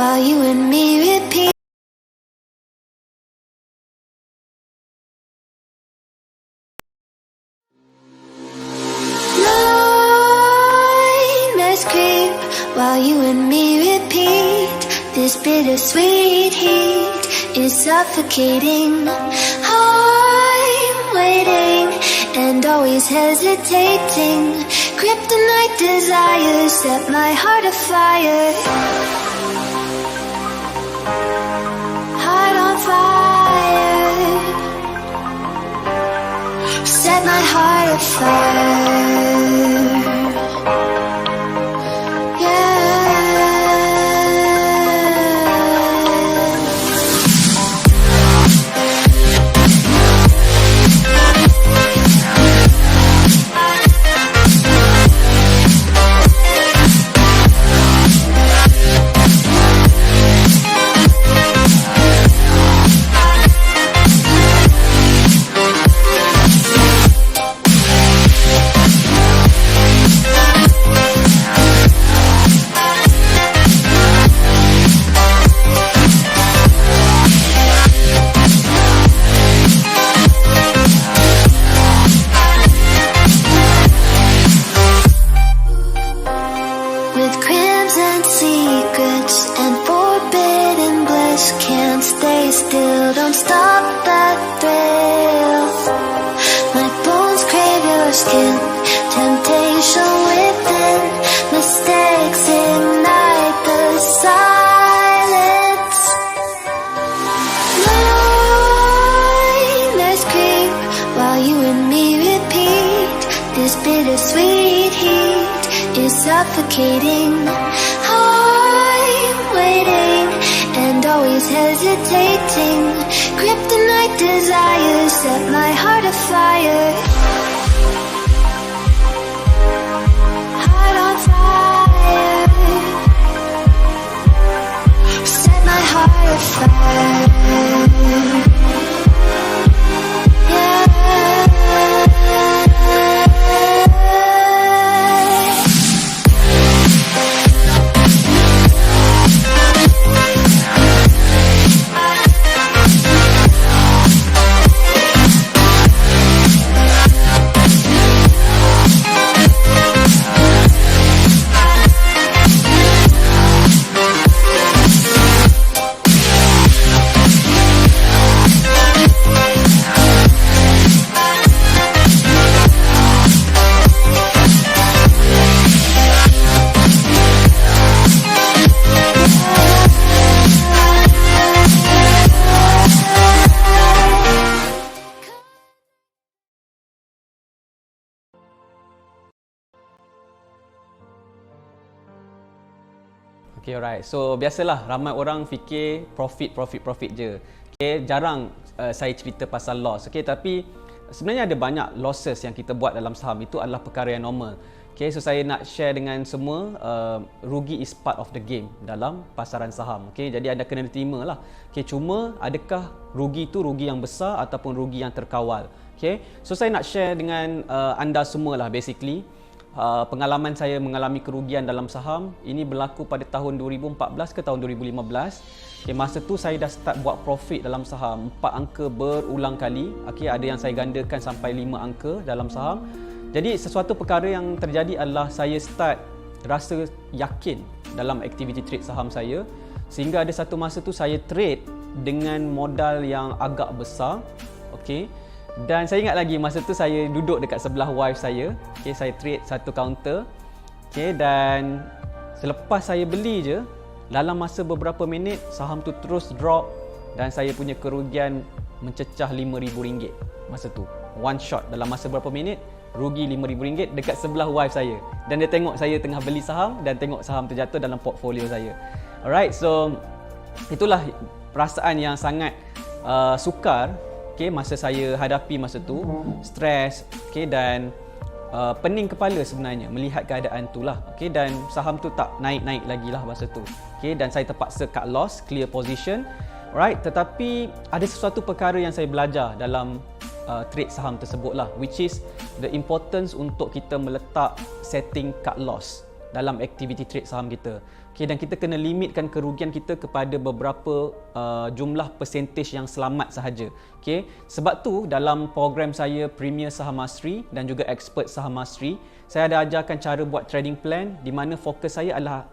while you and me repeat. Nightmares creep while you and me repeat. This bittersweet heat is suffocating. I'm waiting and always hesitating. Kryptonite desires set my heart afire. Heart on fire. Set my heart afire. With crimson secrets and forbidden bliss, can't stay still, don't stop that thrill. My bones crave your skin, temptation within, mistakes ignite the silence. Nightmares creep while you and me repeat. This bittersweet heat is suffocating. I'm waiting and always hesitating. Kryptonite desires set my heart afire. Heart on fire. Set my heart afire. Okay, alright. So, biasalah ramai orang fikir profit je. Okay, jarang saya cerita pasal loss. Okay, tapi sebenarnya ada banyak losses yang kita buat dalam saham. Itu adalah perkara yang normal. Okay, so saya nak share dengan semua, rugi is part of the game dalam pasaran saham. Okay, jadi anda kena terima lah. Okay, cuma adakah rugi itu rugi yang besar ataupun rugi yang terkawal? Okay, so saya nak share dengan anda semua lah basically. Pengalaman saya mengalami kerugian dalam saham ini berlaku pada tahun 2014 ke tahun 2015. Okay, masa tu saya dah start buat profit dalam saham 4 angka berulang kali. Okay, ada yang saya gandakan sampai 5 angka dalam saham. Jadi sesuatu perkara yang terjadi adalah saya start rasa yakin dalam aktiviti trade saham saya, sehingga ada satu masa tu saya trade dengan modal yang agak besar. Okay, dan saya ingat lagi masa tu saya duduk dekat sebelah wife saya. Okay, saya trade satu counter. Okay, dan selepas saya beli je, dalam masa beberapa minit saham tu terus drop dan saya punya kerugian mencecah RM5,000 masa tu. One shot dalam masa berapa minit, rugi RM5,000 dekat sebelah wife saya. Dan dia tengok saya tengah beli saham dan tengok saham terjatuh dalam portfolio saya. Alright, so itulah perasaan yang sangat sukar. Okay, masa saya hadapi masa tu, stres, okay, dan pening kepala sebenarnya melihat keadaan tu lah. Okay, dan saham tu tak naik-naik lagi lah masa tu. Okay, dan saya terpaksa cut loss, clear position. Alright, tetapi ada sesuatu perkara yang saya belajar dalam trade saham tersebut lah, which is the importance untuk kita meletak setting cut loss. dalam activity trade saham kita. Okay, dan kita kena limitkan kerugian kita kepada beberapa jumlah percentage yang selamat sahaja. Okay, sebab tu dalam program saya Premier Saham Mastery dan juga Expert Saham Mastery, saya ada ajarkan cara buat trading plan di mana fokus saya adalah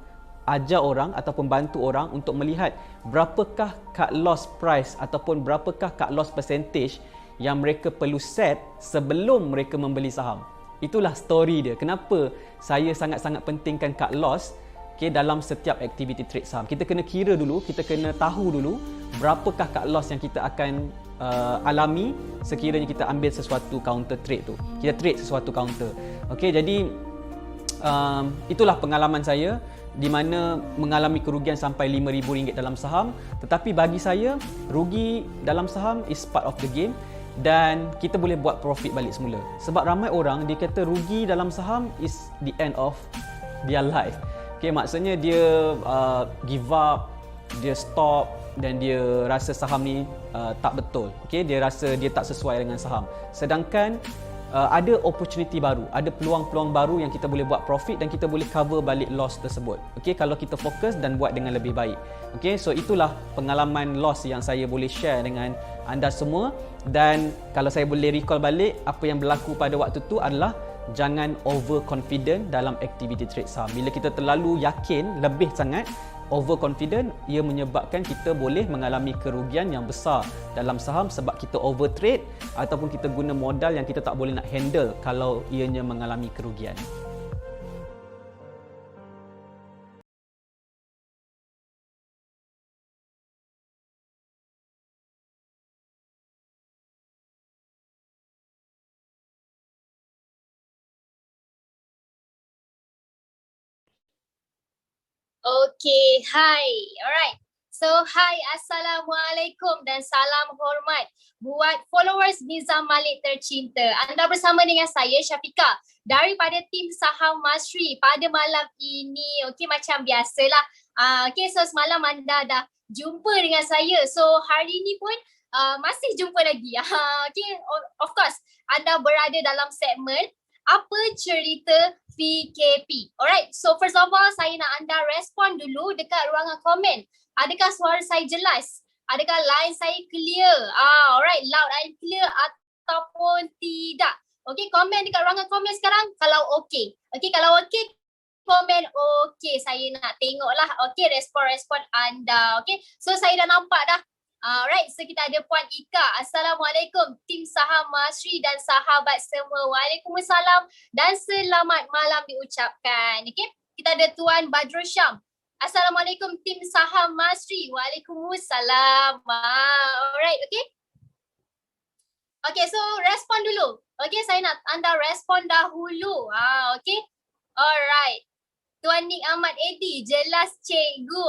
ajar orang ataupun bantu orang untuk melihat berapakah cut loss price ataupun berapakah cut loss percentage yang mereka perlu set sebelum mereka membeli saham. Itulah story dia. Kenapa saya sangat-sangat pentingkan cut loss dalam setiap aktiviti trade saham. Kita kena kira dulu, kita kena tahu dulu berapakah cut loss yang kita akan alami sekiranya kita ambil sesuatu counter trade tu. Kita trade sesuatu counter. Okey, jadi itulah pengalaman saya di mana mengalami kerugian sampai RM5,000 dalam saham, tetapi bagi saya rugi dalam saham is part of the game dan kita boleh buat profit balik semula. Sebab ramai orang dia kata rugi dalam saham is the end of their life. Okay, maksudnya dia give up, dia stop dan dia rasa saham ni tak betul. Okay, dia rasa dia tak sesuai dengan saham. Sedangkan ada opportunity baru, ada peluang-peluang baru yang kita boleh buat profit dan kita boleh cover balik loss tersebut. Okey, kalau kita fokus dan buat dengan lebih baik. Okey, so itulah pengalaman loss yang saya boleh share dengan anda semua dan kalau saya boleh recall balik apa yang berlaku pada waktu tu adalah jangan overconfident dalam activity trade saham. Bila kita terlalu yakin, lebih sangat overconfident, ia menyebabkan kita boleh mengalami kerugian yang besar dalam saham sebab kita overtrade ataupun kita guna modal yang kita tak boleh nak handle kalau ianya mengalami kerugian. Okay, hi. Alright. So, hi, Assalamualaikum dan salam hormat buat followers Nizam Malik tercinta. Anda bersama dengan saya, Syafiqah, daripada tim Saham Mastery pada malam ini. Okay, macam biasalah. Okay, so semalam anda dah jumpa dengan saya. So, hari ini pun masih jumpa lagi. Okay, of course, anda berada dalam segmen Apa Cerita PKP. Alright, so first of all, saya nak anda respon dulu dekat ruangan komen. Adakah suara saya jelas? Adakah line saya clear? Alright, loud and clear ataupun tidak? Okay, komen dekat ruangan komen sekarang kalau okay. Okay, kalau okay, komen okay. Saya nak tengoklah. Okay, respon-respon anda. Okay, so saya dah nampak dah. Alright, so kita ada Puan Ika. Assalamualaikum tim Saham Mastery dan sahabat semua. Waalaikumsalam dan selamat malam diucapkan. Okay, kita ada Tuan Badrul Syam. Assalamualaikum tim Saham Mastery. Waalaikumsalam. Alright, okay. Okay, so respon dulu. Okay, saya nak anda respon dahulu. Okay. Alright. Tuan Nik Ahmad Edi, jelas cikgu.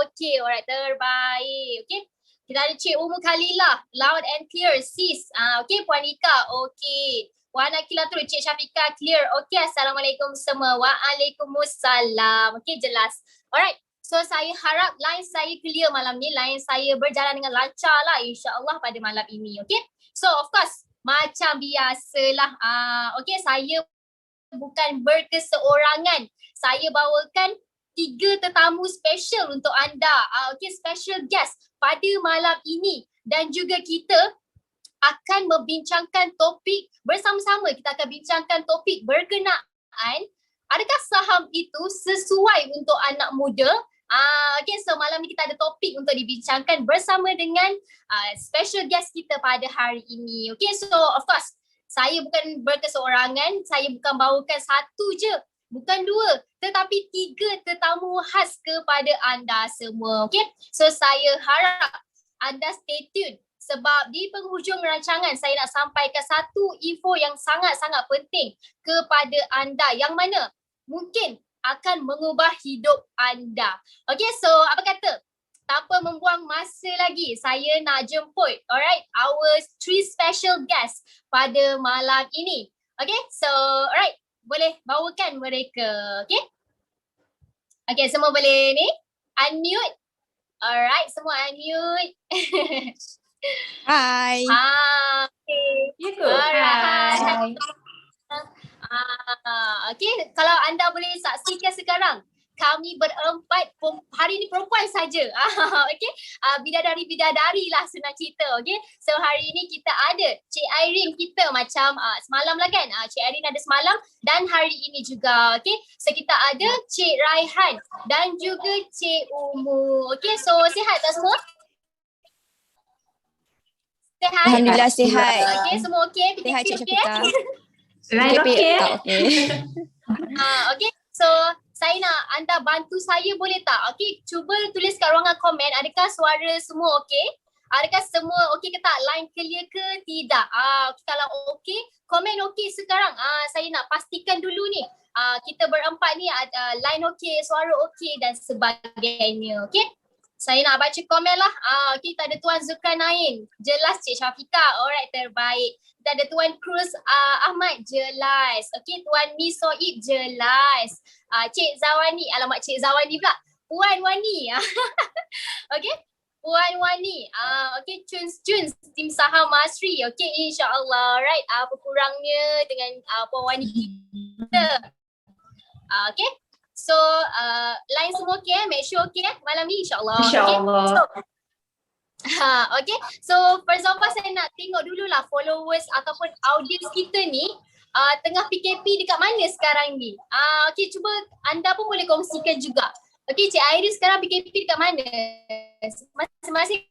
Okay, alright, terbaik. Okay. Kita ada Cik Umu Khalilah, loud and clear, sis. Okay, Puan Ika, okay. Puan Akila terus, Cik Syafiqah, clear. Okay, Assalamualaikum semua. Waalaikumsalam. Okay, jelas. Alright, so saya harap line saya clear malam ni. Line saya berjalan dengan lancar lah, insyaAllah pada malam ini. Okay, so of course, macam biasalah. Okay, saya bukan berkeseorangan. Saya bawakan 3 tetamu special untuk anda. Okay, special guest pada malam ini dan juga kita akan membincangkan topik bersama-sama. Kita akan bincangkan topik berkenaan adakah saham itu sesuai untuk anak muda. Okay, so malam ni kita ada topik untuk dibincangkan bersama dengan special guest kita pada hari ini. Okay, so of course saya bukan berkeseorangan, saya bukan bawakan satu je, bukan 2, tetapi 3 tetamu khas kepada anda semua. Okay, so saya harap anda stay tune sebab di penghujung rancangan saya nak sampaikan satu info yang sangat-sangat penting kepada anda yang mana mungkin akan mengubah hidup anda. Okay, so apa kata? Tanpa membuang masa lagi, saya nak jemput, alright, our 3 special guests pada malam ini. Okay, so alright, boleh bawakan mereka, okay? Okay, semua boleh ni? Unmute. Alright, semua unmute. Hai. Okay. Ya ke? Alright. Hai. Okay, kalau anda boleh saksikan sekarang, kami berempat hari ni perempuan saja. Okay, bidadari-bidadari lah senang cerita. Okay, so hari ini kita ada Cik Irene kita macam semalam lah kan. Cik Irene ada semalam dan hari ini juga. Okay, so kita ada Cik Raihan dan juga Cik Umu. Okay, so sihat tak semua? Sihat? Alhamdulillah sihat. Okay, semua okay? Sihat Cik PKP okay? Syafiqah. Lain PKP okey. tak okey. Okay, so saya nak anda bantu saya boleh tak? Okay, cuba tulis kat ruangan komen adakah suara semua okey? Adakah semua okey ke tak? Line clear ke tidak? Okay, kalau okey, komen okey sekarang. Saya nak pastikan dulu ni. Kita berempat ni line okey, suara okey dan sebagainya. Okey? Saya nak baca komen lah. Kita ada Tuan Zulkarnain. Jelas Cik Syafiqah. Alright, terbaik. Kita ada Tuan Cruz Ahmad. Jelas. Okey, Tuan Misoib. Jelas. Cik Zawani. Alamak, Cik Zawani pula. Puan Wani. Okey. Puan Wani. Okey, Cuns Tim Saham Masri. Okey, insyaAllah. Right. Apa kurangnya dengan Puan Wani kita. Okey. So, line semua okey make sure okey malam ni insyaAllah. InsyaAllah. Okay, so for example saya nak tengok dululah followers ataupun audience kita ni tengah PKP dekat mana sekarang ni. Okay, cuba anda pun boleh kongsikan juga. Okay, Cik Iris sekarang PKP dekat mana? Masing-masing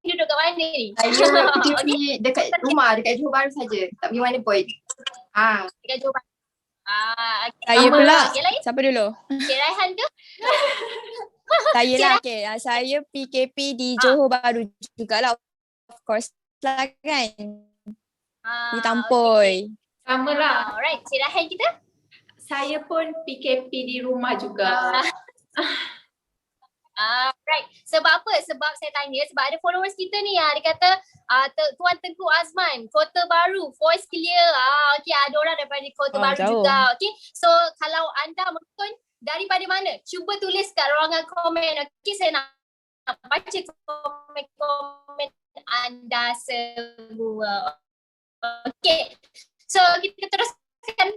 duduk kat mana ni? Saya PKP dekat rumah, dekat Johor Bahru saja. Tak pergi mana pun. Dekat Johor Bahru. Okay. Saya pula. Okay, lain? Siapa dulu? Cik Raihan ke? Saya lah okey. Saya PKP di Johor Bahru jugalah. Of course lah kan. Di Tampoi. Sama lah. Alright, Cik Raihan kita? Saya pun PKP di rumah juga. Right. Sebab apa? Sebab saya tanya, sebab ada followers kita ni dia kata Tuan Tengku Azman, Kota Baru, voice clear. Okay, ada orang daripada Kota Baru jauh. juga. Okay, so kalau anda menonton daripada mana? Cuba tulis kat ruangan komen. Okay, saya nak baca komen-komen anda semua. Okay, so kita teruskan.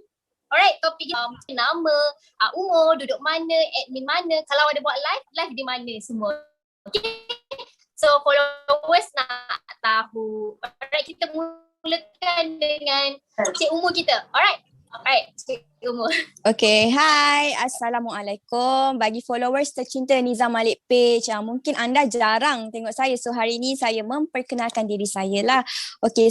Alright, topik nama, umur, duduk mana, admin mana, kalau ada buat live di mana semua. Okay. So followers nak tahu. Alright, kita mulakan dengan Cik Umur kita. Alright, Cik Umur. Okay, hai. Assalamualaikum. Bagi followers tercinta Nizam Malik Page, mungkin anda jarang tengok saya. So hari ini saya memperkenalkan diri saya lah. Okay,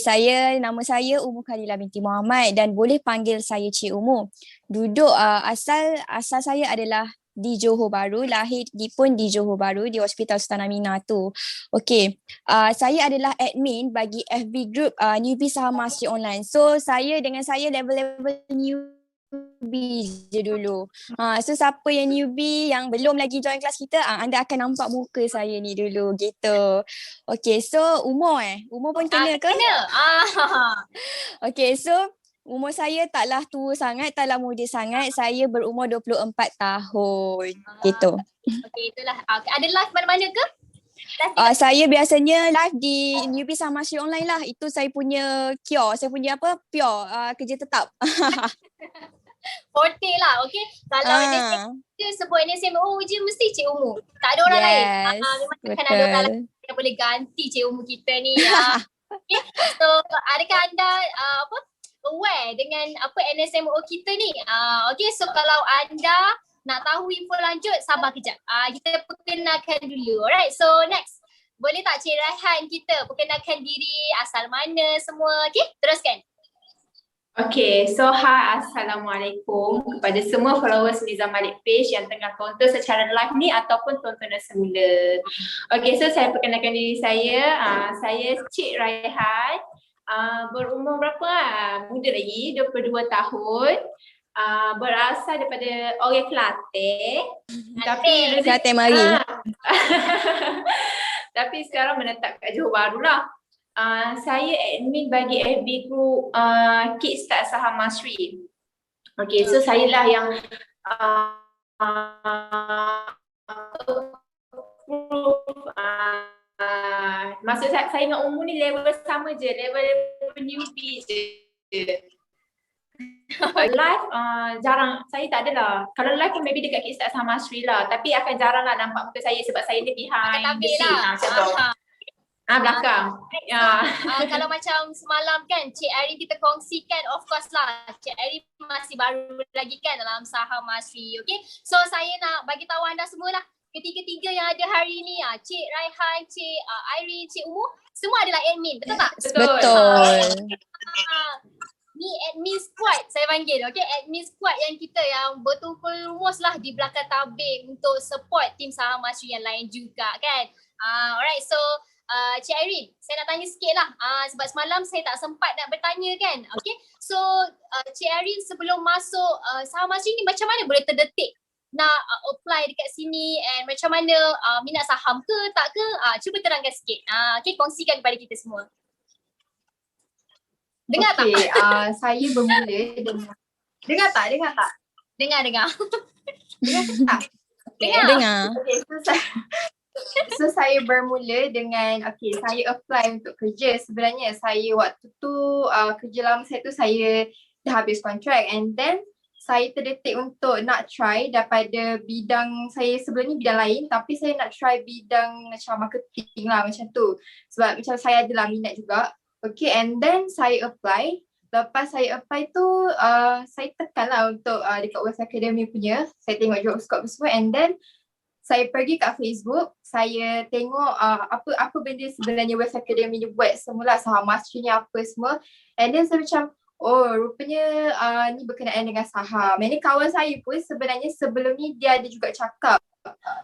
nama saya Umur Khalila binti Muhammad dan boleh panggil saya Cik Umur. Duduk asal saya adalah di Johor Bahru, lahir pun di Johor Bahru di Hospital Sultan Aminah tu. Okay, saya adalah admin bagi FB group Newbie Saham Masri Online. So saya level-level newbie je dulu. So siapa yang newbie yang belum lagi join kelas kita, anda akan nampak muka saya ni dulu gitu. Okay, so umur pun kena ke? Kena. Okay, so umur saya taklah tua sangat, taklah muda sangat. Saya berumur 24 tahun. Gitu. Okay, itulah. Ada live mana-mana ke? Saya biasanya live di Newbie Saham Masri Online lah. Itu saya punya cure. Saya punya pure kerja tetap. Forte lah, okay. Kalau dia sebut NSMO je mesti Cik Umur. Tak ada orang lain. Memang akan ada orang lain yang boleh ganti Cik Umur kita ni. Okay. So, adakah anda aware dengan apa NSMO kita ni? Okay, so kalau anda nak tahu info lanjut, sabar kejap. Kita perkenalkan dulu. Alright, so next. Boleh tak Cik Raihan kita perkenalkan diri, asal mana semua. Okay, teruskan. Okay, so hi, Assalamualaikum kepada semua followers Nizam Malik Page yang tengah tonton secara live ni ataupun tontonan semula. Okay, so saya perkenalkan diri saya. Saya Cik Raihan. Berumur berapa? Muda lagi, 22 tahun. Berasal daripada orang Kelantan. Tapi Kelantan mari. Tapi sekarang menetap kat Johor Bahru lah. Saya admin bagi FB group Kickstart Saham Masri. Okay, so saya lah yang maksud saya dengan umur ni level sama je, level newbie je. Live jarang, saya tak adalah. Kalau live pun maybe dekat Kickstart sama Sri lah. Tapi akan jarang lah nampak muka saya sebab saya ni behind the scene lah. Macam tu. Belakang. Kalau macam semalam kan Cik Arin kita kongsikan, of course lah Cik Arin masih baru lagi kan dalam saham Masri. Okay, so saya nak bagi tahu anda semua lah, ketiga-tiga yang ada hari ni, Cik Raihan, Cik Irene, Cik Umu, semua adalah admin, betul tak? Betul. Ni admin squad saya panggil, okay? Admin squad yang kita yang betul-betul rumus lah di belakang tabir untuk support tim saham Masri yang lain juga kan. Alright, so Cik Irene, saya nak tanya sikit lah sebab semalam saya tak sempat nak bertanya kan. Okay, so Cik Irene sebelum masuk saham Masri ni macam mana boleh terdetik nak apply dekat sini, and macam mana minat saham ke tak ke? Cuba terangkan sikit. Okay, kongsikan kepada kita semua. Dengar tak? Saya bermula dengan Dengar tak? Dengar. Dengar tak? Dengar. So saya bermula dengan saya apply untuk kerja. Sebenarnya saya waktu tu kerja lama saya tu saya dah habis kontrak, and then saya terdetik untuk nak try daripada bidang saya sebelum ni bidang lain, tapi saya nak try bidang macam marketing lah macam tu. Sebab macam saya adalah minat juga. Okay, and then saya apply. Lepas saya apply tu, saya tekan lah untuk dekat West Academy punya. Saya tengok job scope semua, and then saya pergi kat Facebook. Saya tengok apa benda sebenarnya West Academy ni buat semula, saham Masri ni apa semua. And then saya macam, oh rupanya ni berkenaan dengan saham. Ini kawan saya pun sebenarnya sebelum ni dia ada juga cakap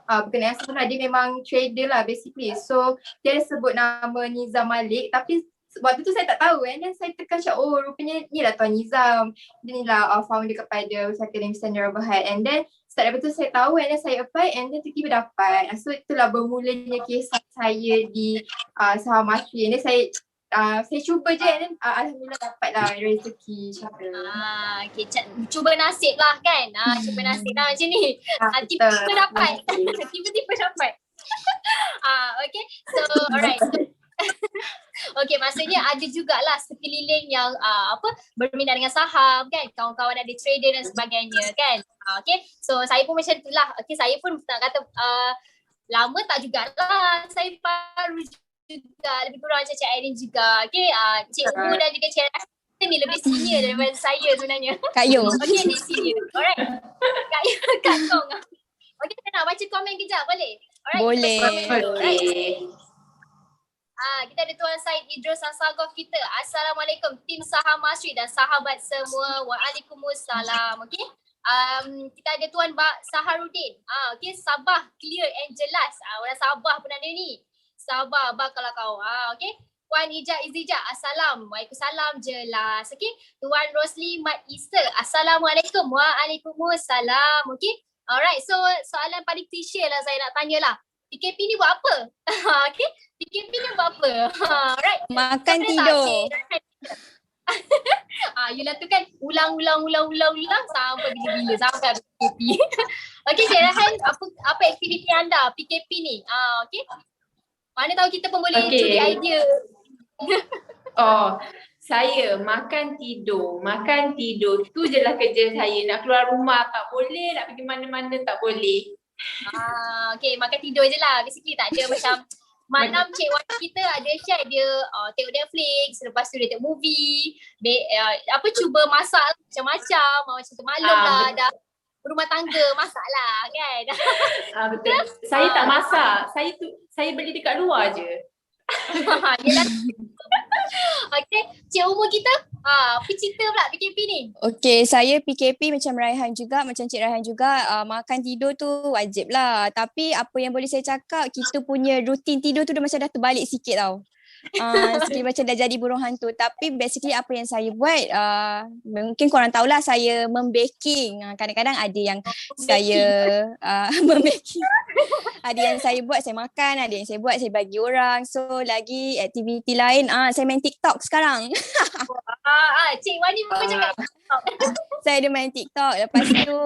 berkenaan saham. Dia memang trader lah basically. So dia ada sebut nama Nizam Malik, tapi waktu tu saya tak tahu, and then saya tekan macam, oh rupanya ni lah Tuan Nizam. Dia ni lah founder kepada West Academy Standard Berhad. And then start daripada tu saya tahu, and then saya apply, and then tiba-tiba dapat. So itulah bermulanya kisah saya di saham Masri. And then saya cuba je, and then alhamdulillah dapat lah rezeki macam tu. Okay, cuba nasib lah kan. Cuba nasib lah macam ni. Tiba-tiba dapat. Tiba-tiba dapat. Okay, so alright. Okay, maksudnya ada jugalah sekeliling yang berminat dengan saham kan, kawan-kawan ada trader dan sebagainya kan. Okay, so saya pun macam itulah. Okay, saya pun nak kata lama tak jugalah, saya baru juga, lebih kurang macam Cik Irene juga. Okay, Cik Umu dan juga Cik Raihan ni lebih senior daripada saya sebenarnya. Kak Yung. Okay, ni senior. Alright. Kak Kong. Okay, kita nak baca komen kejap boleh? Alright. Boleh. Kita ada Tuan Syed Idrus Asagov kita. Assalamualaikum tim saham Masri dan sahabat semua. Waalaikumsalam. Okey. Kita ada Tuan Saharudin. Okey, Sabah clear and jelas. Orang Sabah pun ada ni. Sabah bakal kau. Okey. Puan Ija Izija. Assalamualaikum jelas. Okey. Tuan Rosli Mat Easter. Assalamualaikum. Waalaikumsalam. Okey. Alright, so soalan paling klise lah saya nak tanya lah. PKP ni buat apa? Okay, PKP ni buat apa? Alright. Makan tidur. You lah tu kan ulang sampai bila-bila sampai PKP. Okay, Cik Raihan, apa aktiviti anda PKP ni? Okay. Mana tahu kita pun boleh curi idea. Saya makan tidur. Tu je lah kerja saya. Nak keluar rumah tak boleh, nak pergi mana-mana tak boleh. Okay, makan tidur je lah. Basically tak ada macam malam Cik Wan kita ada share dia tengok Netflix, lepas tu dia tengok movie, cuba masak macam-macam, macam tu malam lah dah berumah tangga masak lah kan. Betul. Saya tak masak. Saya beli dekat luar je. Yelah. Okay, Cik Umur kita apa cerita pula PKP ni? Okay, saya PKP macam Raihan juga, macam Cik Raihan juga, makan tidur tu wajib lah. Tapi apa yang boleh saya cakap, kita punya rutin tidur tu dah macam dah terbalik sikit tau. Sekali macam dah jadi burung hantu. Tapi basically apa yang saya buat, mungkin korang tahulah saya membaking. Kadang-kadang ada yang saya membaking. Ada yang saya buat saya makan, ada yang saya buat saya bagi orang. So lagi aktiviti lain, saya main TikTok sekarang. Cik Wani pun cakap saya ada main TikTok. Lepas tu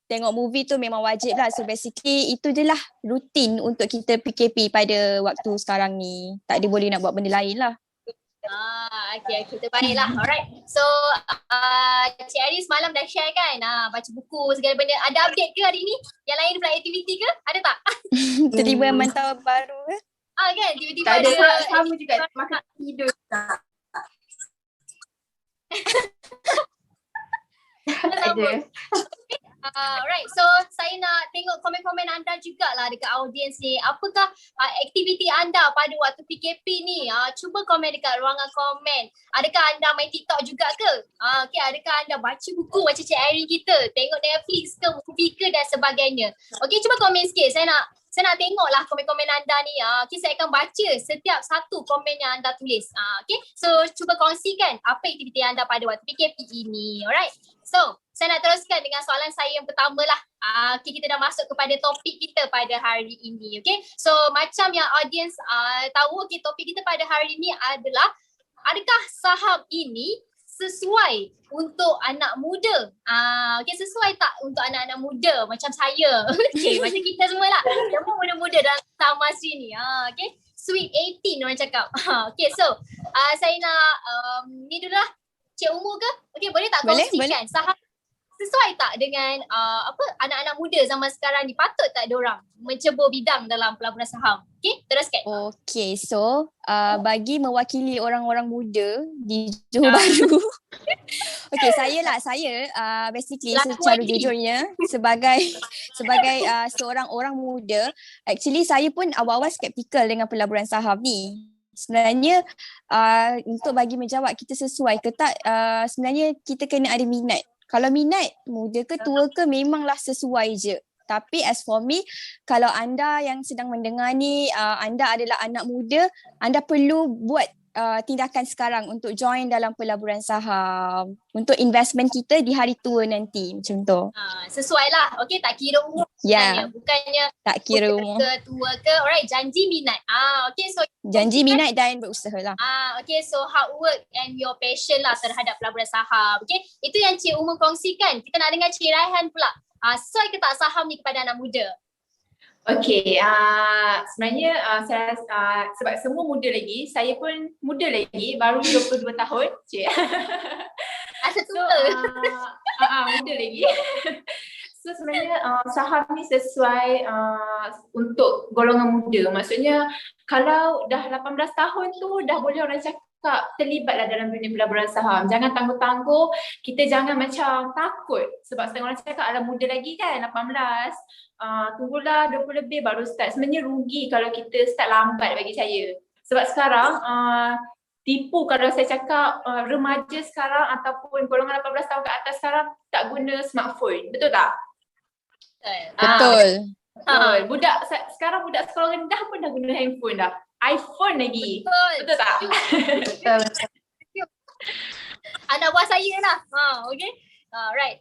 tengok movie tu memang wajib lah. So basically itu je lah rutin untuk kita PKP pada waktu sekarang ni. Tak ada boleh nak buat benda lain lah. Okay, terbaiklah. Alright. So, Cik Ari semalam dah share kan, baca buku segala benda. Ada update ke hari ni? Yang lain pula aktiviti ke? Ada tak? Terima mantauan baru ke? Kan, tiba-tiba Tak ada, ada. sama juga makan tidur tak. Ada. Alright, so saya nak tengok komen-komen anda jugalah dekat audience ni. Apakah aktiviti anda pada waktu PKP ni? Cuba komen dekat ruangan komen. Adakah anda main TikTok juga ke? Okay, adakah anda baca buku macam Cik Irene kita? Tengok Netflix ke, movie ke dan sebagainya. Okay, cuba komen sikit. Saya nak tengoklah komen-komen anda ni. Okay, saya akan baca setiap satu komen yang anda tulis. Okay, so cuba kongsikan apa aktiviti anda pada waktu PKP ini. Alright, so saya nak teruskan dengan soalan saya yang pertama lah. Okay, kita dah masuk kepada topik kita pada hari ini. Okay, so macam yang audience tahu, okay, topik kita pada hari ini adalah adakah saham ini sesuai untuk anak muda? Okay, sesuai tak untuk anak-anak muda macam saya? Okay, macam kita semua lah. Semua muda-muda dalam saham Masri ni. Okay, sweet 18 orang cakap. Okay, so saya nak ni dulu lah. Cik Umur ke? Okay, boleh tak kongsikan saham sesuai tak dengan anak-anak muda zaman sekarang ni? Patut tak diorang mencebur bidang dalam pelaburan saham? Okay, teruskan. Okay, so bagi mewakili orang-orang muda di Johor Bahru. Okay, saya basically secara jujurnya sebagai seorang orang muda, actually saya pun awal-awal skeptikal dengan pelaburan saham ni. Sebenarnya untuk bagi menjawab kita sesuai ke tak, sebenarnya kita kena ada minat. Kalau minat, muda ke tua ke, memanglah sesuai je. Tapi as for me, kalau anda yang sedang mendengar ni, anda adalah anak muda, anda perlu buat tindakan sekarang untuk join dalam pelaburan saham. Untuk investment kita di hari tua nanti, macam tu. Sesuai lah. Okay, tak kira umur. Bukannya tak kira umur. Ke tua ke. Alright, janji minat. Okay, so janji minat dan berusaha lah. Okay, so hard work and your passion lah terhadap pelaburan saham. Okay, itu yang Cik Umur kongsikan. Kita nak dengar Cik Raihan pula. Sesuai ke tak saham ni kepada anak muda? Okay, sebenarnya saya sebab semua muda lagi, saya pun muda lagi, baru 22 tahun. Cik. Asa tua. Muda lagi. So sebenarnya saham ni sesuai untuk golongan muda. Maksudnya kalau dah 18 tahun tu dah boleh orang cakap terlibatlah dalam dunia pelaburan saham. Jangan tangguh-tangguh, kita jangan macam takut. Sebab setengah orang cakap ala muda lagi kan, 18. Tunggulah 20 lebih baru start. Sebenarnya rugi kalau kita start lambat bagi saya. Sebab sekarang tipu kalau saya cakap remaja sekarang ataupun golongan 18 tahun ke atas sekarang tak guna smartphone. Betul tak? Betul. Sekarang budak sekolah rendah pun dah guna handphone dah. iPhone lagi. Betul tak? Betul. Anak buah saya lah. Okay. Right.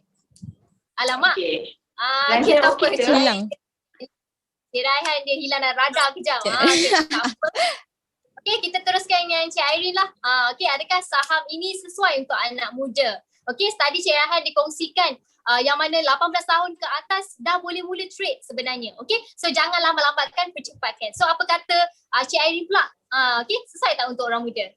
Alamak. Okay. Okay, tak apa. Hilang. Cik Raihan dia hilang dalam radar kejap. Okay, tak apa. Okay, kita teruskan dengan Cik Irene lah. Okay, adakah saham ini sesuai untuk anak muda? Okay, tadi Cik Raihan dikongsikan yang mana 18 tahun ke atas dah boleh mula trade sebenarnya. Okay, so jangan lambat-lambatkan, percepatkan. So apa kata Cik Irene pula? Okay, sesuai tak untuk orang muda?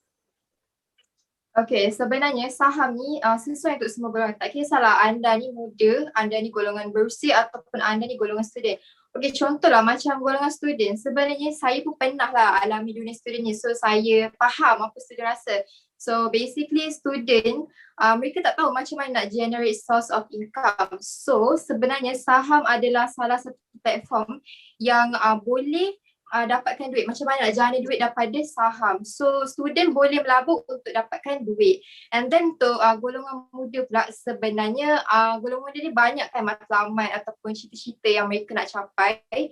Okay, sebenarnya saham ni sesuai untuk semua golongan. Tak kisahlah anda ni muda, anda ni golongan berusia ataupun anda ni golongan student. Okay, contohlah macam golongan student. Sebenarnya saya pun pernah lah alami dunia student ni. So saya faham apa student rasa. So basically student, mereka tak tahu macam mana nak generate source of income. So sebenarnya saham adalah salah satu platform yang boleh dapatkan duit. Macam mana nak jana duit daripada saham. So student boleh melabur untuk dapatkan duit. And then untuk golongan muda pula, sebenarnya golongan muda ni banyak kan matlamat ataupun cita-cita yang mereka nak capai.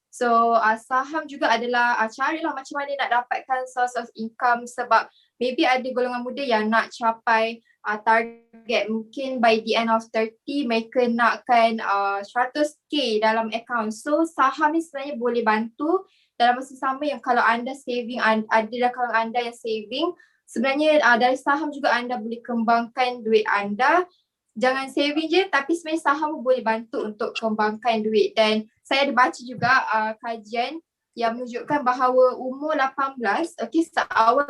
So saham juga adalah carilah macam mana nak dapatkan source of income. Sebab maybe ada golongan muda yang nak capai target mungkin by the end of 30 mereka nakkan 100k dalam account. So saham ni sebenarnya boleh bantu dalam masa sama yang kalau anda saving, ada kalau anda yang saving, sebenarnya dari saham juga anda boleh kembangkan duit anda. Jangan saving je, tapi sebenarnya saham boleh bantu untuk kembangkan duit. Dan saya ada baca juga kajian yang menunjukkan bahawa umur 18, okay, awal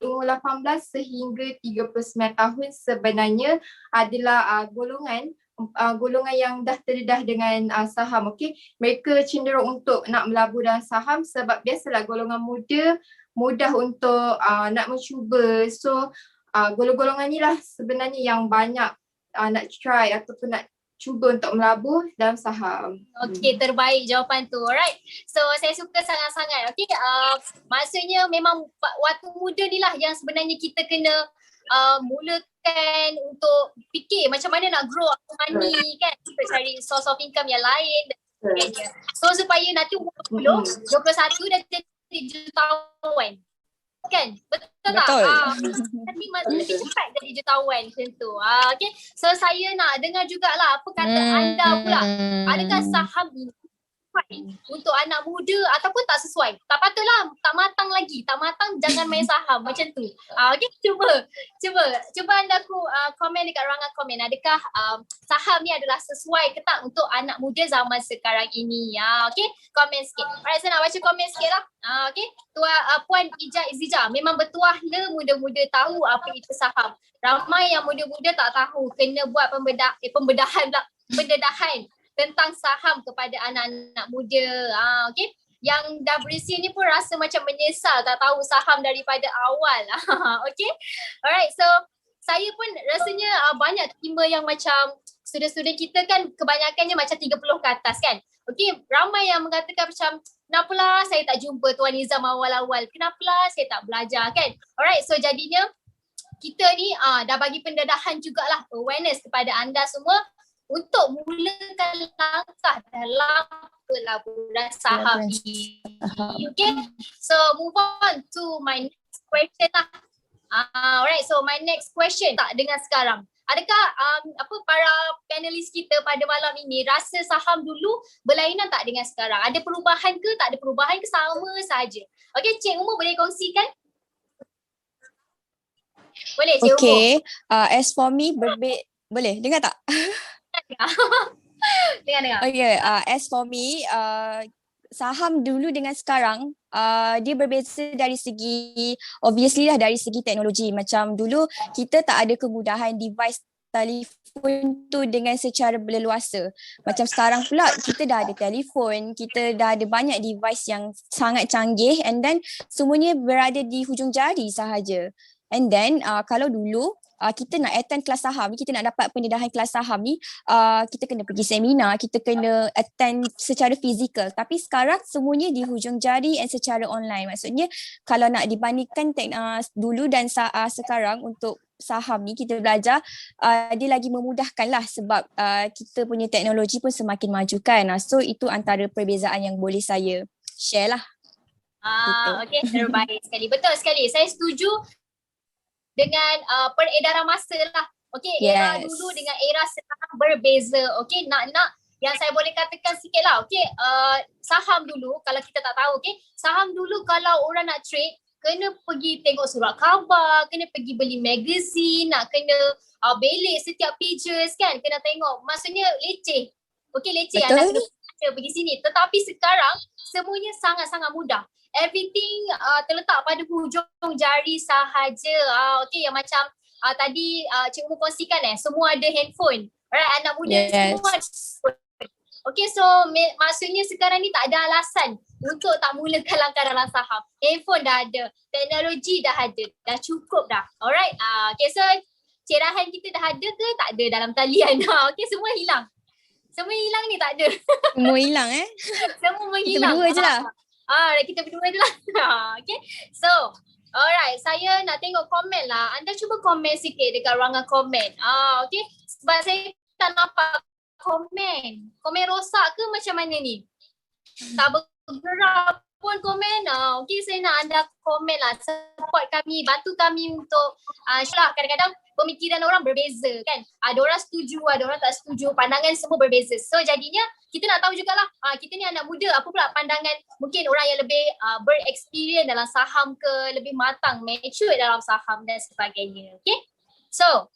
umur 18 sehingga 39 tahun sebenarnya adalah golongan yang dah terdedah dengan saham. Okey, mereka cenderung untuk nak melabur dalam saham sebab biasalah golongan muda mudah untuk nak mencuba. So golongan ni lah sebenarnya yang banyak nak try ataupun nak cuba untuk melabur dalam saham. Okey, terbaik jawapan tu. Alright. So saya suka sangat-sangat. Okey, maksudnya memang waktu muda ni lah yang sebenarnya kita kena mulakan untuk fikir macam mana nak grow our money kan. Kita cari source of income yang lain dan sebagainya. So supaya nanti umur 20, 21 dah jadi jutawan. Kan? Betul tak? Nanti lebih cepat jadi jutawan macam tu. Okay. So saya nak dengar jugalah apa kata anda pula. Adakah saham ini untuk anak muda ataupun tak sesuai? Tak patutlah, tak matang lagi. Tak matang jangan main saham macam tu. Okay, cuba anda komen dekat ruangan komen. Adakah saham ni adalah sesuai ke tak untuk anak muda zaman sekarang ini? Okay, komen sikit. Alright, saya nak baca komen sikit lah. Okay, Puan Ija Izija, memang bertuah le muda-muda tahu apa itu saham. Ramai yang muda-muda tak tahu, kena buat pendedahan tentang saham kepada anak-anak muda. Okay. Yang dah berusia ni pun rasa macam menyesal tak tahu saham daripada awal. Okay. Alright. So saya pun rasanya banyak terima yang macam student-student kita kan kebanyakannya macam 30 ke atas kan. Okay. Ramai yang mengatakan macam kenapalah saya tak jumpa Tuan Nizam awal-awal. Kenapalah saya tak belajar kan. Alright. So jadinya kita ni dah bagi pendedahan jugalah awareness kepada anda semua untuk mulakan langkah dalam pelaburan saham ini. Okay, so move on to my next question lah. Alright, so my next question tak dengan sekarang. Adakah para panelis kita pada malam ini rasa saham dulu berlainan tak dengan sekarang? Ada perubahan ke tak ada perubahan ke sama saja? Okay, Cik Umur boleh kongsikan? Boleh Cik Umur? Okay, as for me boleh dengar tak? Dengar. Okay, as for me, saham dulu dengan sekarang, dia berbeza dari segi, obviously lah dari segi teknologi. Macam dulu kita tak ada kemudahan device telefon tu dengan secara berleluasa. Macam sekarang pula kita dah ada telefon, kita dah ada banyak device yang sangat canggih and then semuanya berada di hujung jari sahaja. And then kalau dulu kita nak attend kelas saham ni, kita nak dapat pendedahan kelas saham ni, kita kena pergi seminar, kita kena attend secara fizikal. Tapi sekarang semuanya di hujung jari and secara online. Maksudnya kalau nak dibandingkan dulu dan sekarang untuk saham ni kita belajar, dia lagi memudahkan lah sebab kita punya teknologi pun semakin maju kan. So itu antara perbezaan yang boleh saya share lah. Okay, terbaik sekali. Betul sekali. Saya setuju dengan peredaran masa lah. Okay, era dulu dengan era sekarang berbeza. Okay, nak yang saya boleh katakan sikit lah. Okay, saham dulu kalau kita tak tahu, okay, saham dulu kalau orang nak trade, kena pergi tengok surat khabar, kena pergi beli magazine, nak kena belik setiap pages kan, kena tengok. Maksudnya leceh. Okay, leceh. Anda kena pergi sini. Tetapi sekarang semuanya sangat-sangat mudah. Everything terletak pada hujung jari sahaja. Okay, yang macam tadi Cik Umur kongsikan semua ada handphone. Alright, anak muda semua ada handphone. Okay, so maksudnya sekarang ni tak ada alasan untuk tak mulakan langkah dalam saham. Handphone dah ada, teknologi dah ada, dah cukup dah. Alright, okay, so cerahan kita dah ada ke tak ada dalam talian? Okay, semua hilang. Semua hilang ni tak ada. Semua hilang Semua menghilang. Kita berdua je lah. Kita berdua je lah. Okay. So, alright. Saya nak tengok komen lah. Anda cuba komen sikit dekat ruangan komen. Okay. Sebab saya tak nampak komen. Komen rosak ke macam mana ni? Tak bergerak pun komen. Okay, saya nak anda komen lah. Support kami, bantu kami untuk syarah. Kadang-kadang pemikiran orang berbeza kan. Ada orang setuju, ada orang tak setuju. Pandangan semua berbeza. So jadinya kita nak tahu jugalah, kita ni anak muda, apa pula pandangan mungkin orang yang lebih bereksperience dalam saham ke, lebih matang, mature dalam saham dan sebagainya. Okay. So,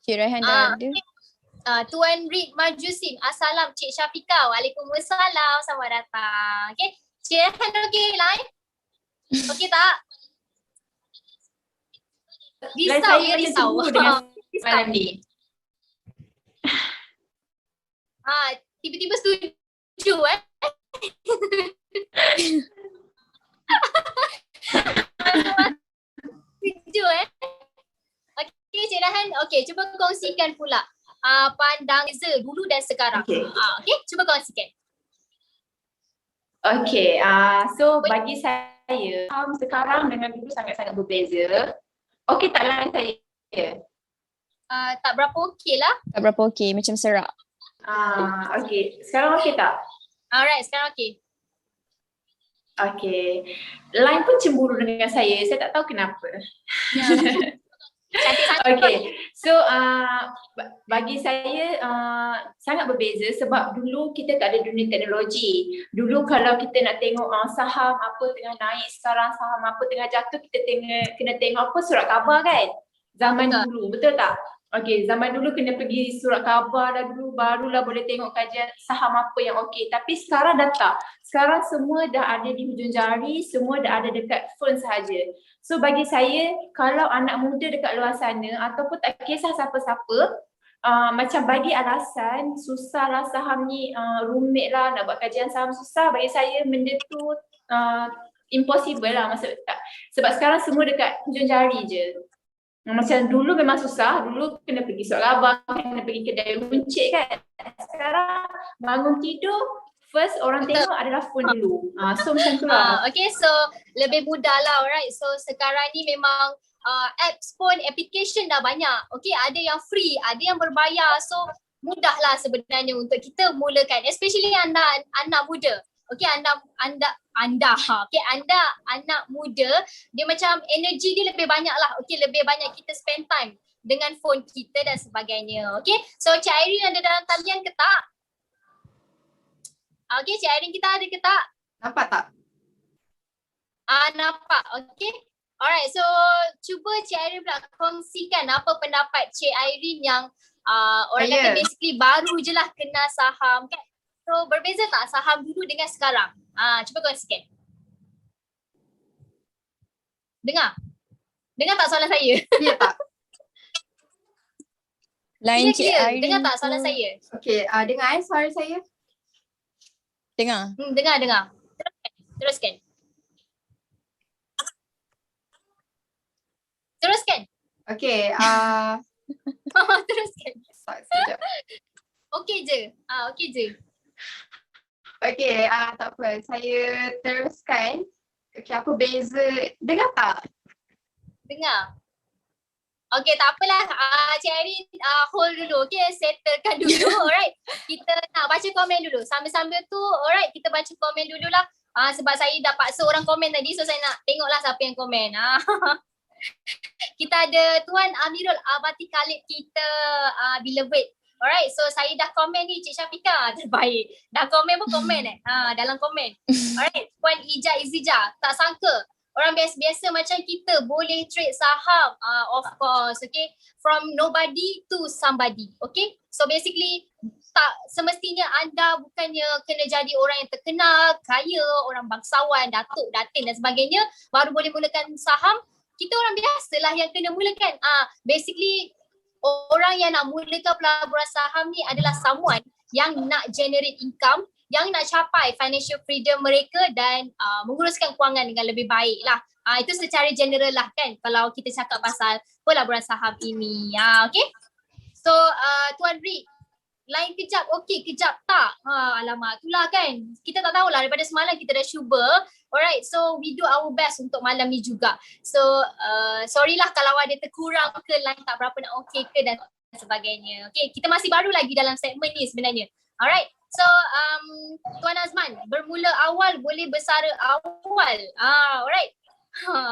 Cik Raihan dah ada. Tuan Rik Majusin, Assalam Cik Syafiqah. Waalaikumsalam, selamat datang. Okay. Cik Raihan okey live? Okey tak? line Risau, saya ya macam risau. cemburu dengan malam ni. Tiba-tiba setuju Setuju Okay, Cik Rahan. Okay, cuba kongsikan pula pandang beza dulu dan sekarang. Okay. Okay, cuba kongsikan. Okay, so bagi saya sekarang dengan dulu sangat-sangat berbeza. Okay tak line saya? Tak berapa okey lah. Tak berapa okey, macam serak. Okay, sekarang okay tak? Alright, sekarang okey. Okay, line pun cemburu dengan saya tak tahu kenapa. Cantik-cantik. Okay, so bagi saya sangat berbeza sebab dulu kita tak ada dunia teknologi. Dulu kalau kita nak tengok saham apa tengah naik sekarang, saham apa tengah jatuh, kita kena tengok apa surat khabar kan? Zaman dulu, betul tak? Okay, zaman dulu kena pergi surat khabar dah dulu, barulah boleh tengok kajian saham apa yang okey. Tapi sekarang dah tak. Sekarang semua dah ada di hujung jari, semua dah ada dekat phone sahaja. So bagi saya, kalau anak muda dekat luar sana ataupun tak kisah siapa-siapa, macam bagi alasan susahlah saham ni, rumit lah, nak buat kajian saham susah, bagi saya benda tu impossible lah, maksud tak. Sebab sekarang semua dekat hujung jari je. Macam dulu memang susah, dulu kena pergi surat khabar, kena pergi kedai runcit kan. Sekarang bangun tidur, first orang tengok adalah phone dulu. So macam tu lah. Okay, so lebih mudah lah, alright. So sekarang ni memang apps pun, application dah banyak. Okay, ada yang free, ada yang berbayar. So mudah lah sebenarnya untuk kita mulakan, especially anda anak muda. Okay, anda anak muda, dia macam energi dia lebih banyak lah. Okay, lebih banyak kita spend time dengan phone kita dan sebagainya. Okay, so Cik Irene ada dalam talian ke tak? Okay, Cik Irene kita ada ke tak? Nampak tak? Nampak. Okay. Alright, so cuba Cik Irene pula kongsikan apa pendapat Cik Irene yang orang kata basically baru je lah kenal saham kan. So berbeza tak saham dulu dengan sekarang? Cuba kongsikan. Dengar? Dengar tak soalan saya? Ya tak? Lain Cik Irene. Dengar tak soalan saya? Okay, dengar suara saya? Dengar. Dengar. Teruskan. Okay, Teruskan. sekejap. Okey je. Okay, tak apa. Saya teruskan. Okay, apa beza? Dengar tak? Dengar. Okay, tak apalah. Cik Irene hold dulu. Okay, settlekan dulu. Alright. Kita nak baca komen dulu. Sambil-sambil tu, alright, kita baca komen dululah. Sebab saya dah paksa orang komen tadi, so saya nak tengoklah siapa yang komen. Kita ada Tuan Amirul Abati Khalid kita beloved. Alright, so saya dah komen ni Cik Syafiqah, terbaik. Dah komen pun komen dalam komen. Alright, Puan Ija Izija, tak sangka orang biasa-biasa macam kita boleh trade saham. Of course, okay. From nobody to somebody, okay. So basically, tak semestinya anda bukannya kena jadi orang yang terkenal, kaya, orang bangsawan, datuk, datin dan sebagainya baru boleh mulakan saham. Kita orang biasalah yang kena mulakan. Basically, orang yang nak mulakan pelaburan saham ni adalah someone yang nak generate income, yang nak capai financial freedom mereka dan menguruskan kewangan dengan lebih baik lah. Itu secara general lah kan kalau kita cakap pasal pelaburan saham ini. Okay. So Tuan Rick, lain kejap okey, kejap tak. Alamak, itulah kan. Kita tak tahulah, daripada semalam kita dah cuba. Alright, so we do our best untuk malam ni juga. So sorry lah kalau ada terkurang ke, line tak berapa nak okey ke dan sebagainya. Okay, kita masih baru lagi dalam segmen ni sebenarnya. Alright, so Tuan Azman, bermula awal boleh bersara awal. Alright.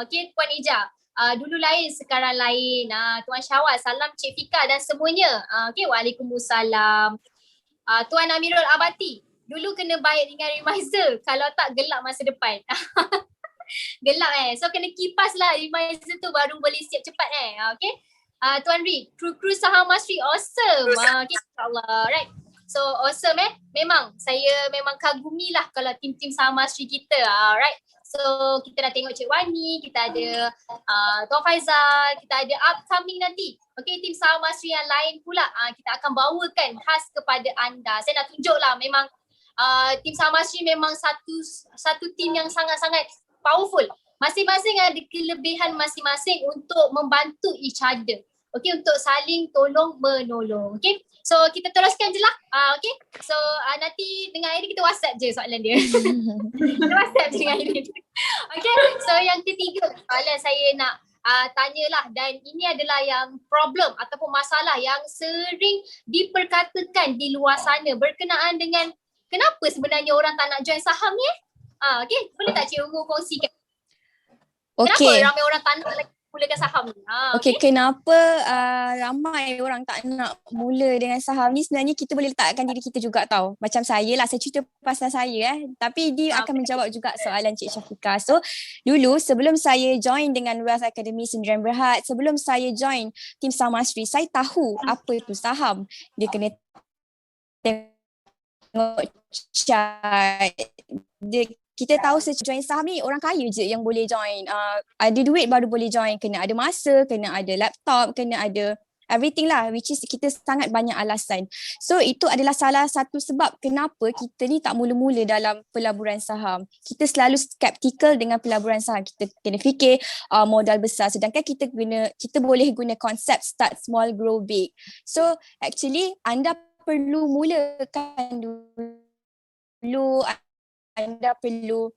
Okay, Puan Ija. Dulu lain, sekarang lain. Tuan Syawal, salam Cik Fika dan semuanya. Okay, Waalaikumsalam. Tuan Amirul Abati, dulu kena bayar dengan reminder, kalau tak gelap masa depan. Gelap so kena kipas lah reminder tu baru boleh siap cepat okay. Tuan Ri, kru saham Masri awesome. Okay, insyaAllah. Right. So awesome memang saya memang kagumi lah kalau tim-tim saham Masri kita. Right. So kita dah tengok Cik Wani, kita ada Tuan Faizal, kita ada upcoming nanti. Okay, tim Saham Masri yang lain pula kita akan bawakan khas kepada anda. Saya nak tunjuklah memang tim Saham Masri memang satu tim yang sangat-sangat powerful. Masing-masing ada kelebihan masing-masing untuk membantu each other. Okay, untuk saling tolong menolong. Okay, so kita teruskan je lah. Okay, so nanti dengan Airi kita WhatsApp je soalan dia. Kita WhatsApp je dengan Airi. Okay, so yang ketiga soalan saya nak tanyalah, dan ini adalah yang problem ataupun masalah yang sering diperkatakan di luar sana berkenaan dengan kenapa sebenarnya orang tak nak join saham ni? Okay, boleh tak Cik Umu kongsikan? Kenapa ramai orang tak nak lagi mulakan saham ni? Okay, kenapa ramai orang tak nak mula dengan saham ni? Sebenarnya kita boleh letakkan diri kita juga tahu. Macam saya lah, saya cerita pasal saya tapi dia akan menjawab juga soalan Cik Syafiqah. So dulu sebelum saya join dengan Wealth Academy Sendirian Berhad, sebelum saya join tim Saham Masri, saya tahu apa itu saham. Dia kena tengok chart. Kita tahu join saham ni orang kaya je yang boleh join. Ada duit baru boleh join. Kena ada masa, kena ada laptop, kena ada everything lah, which is kita sangat banyak alasan. So itu adalah salah satu sebab kenapa kita ni tak mula-mula dalam pelaburan saham. Kita selalu skeptical dengan pelaburan saham. Kita kena fikir modal besar, sedangkan kita boleh guna konsep start small grow big. So actually anda perlu mulakan dulu, anda perlu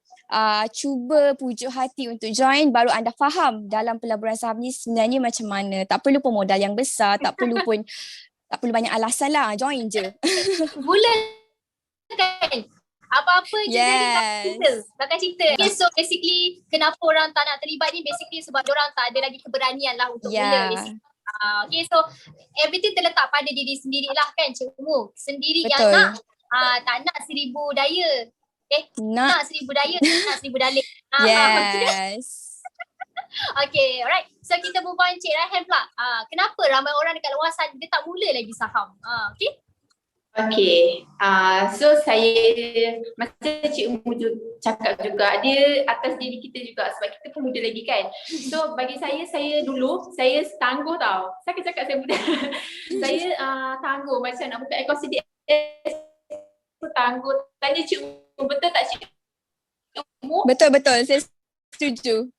cuba pujuk hati untuk join, baru anda faham dalam pelaburan saham ni sebenarnya macam mana. Tak perlu pun modal yang besar, tak perlu banyak alasan lah, join je. Mulakan apa-apa je jadi takkan cerita. Okay, so basically kenapa orang tak nak terlibat ni basically sebab orang tak ada lagi keberanian lah untuk mula basically. Okay, so everything terletak pada diri sendirilah kan Cik Umu. Sendiri Betul. Yang nak, tak nak 1000 daya. Nak 1000 daya, nak 1000 dalih. Yes. Okay, alright. So kita berbual Cik Raihan pula. Kenapa ramai orang dekat luar sana dia tak mula lagi saham? Okay. Okay, so saya macam Cik Umu cakap juga, dia atas diri kita juga sebab kita pun muda lagi kan. So bagi saya dulu, saya tangguh tau. Saya akan cakap saya muda. Saya tangguh macam nak buka akaun CDS, tangguh. Tanya Cik Umu, betul tak Cik Umu? Betul, saya setuju.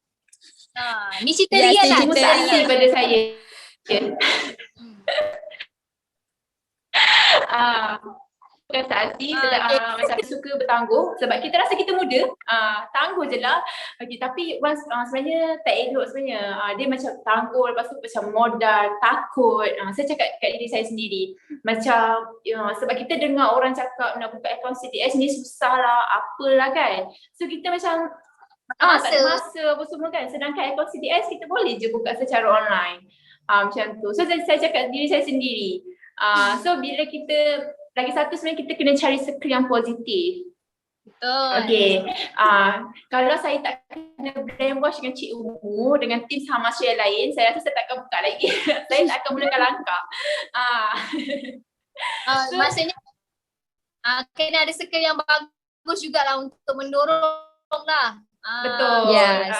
Ni cerita real lah. Cik Umu tanya pada saya. Bukan saksi, macam suka bertangguh sebab kita rasa kita muda, tangguh je lah. Okay, tapi sebenarnya tak elok sebenarnya. Dia macam tangguh, lepas tu macam modal, takut. Saya cakap kat diri saya sendiri macam sebab kita dengar orang cakap nak buka akaun CDS ni susah lah, apalah kan. So kita macam tak ada masa apa semua kan. Sedangkan akaun CDS kita boleh je buka secara online. Macam tu. So saya cakap diri saya sendiri. So bila kita, lagi satu sebenarnya kita kena cari circle yang positif. Betul. Okay. Kalau saya tak kena brainwash dengan Cik Umu, dengan tim Saham Masri yang lain, saya rasa saya tak akan buka lagi. Saya tak akan mulakan langkah. So, maksudnya kena ada circle yang bagus jugalah untuk mendorong lah. Betul. Yes.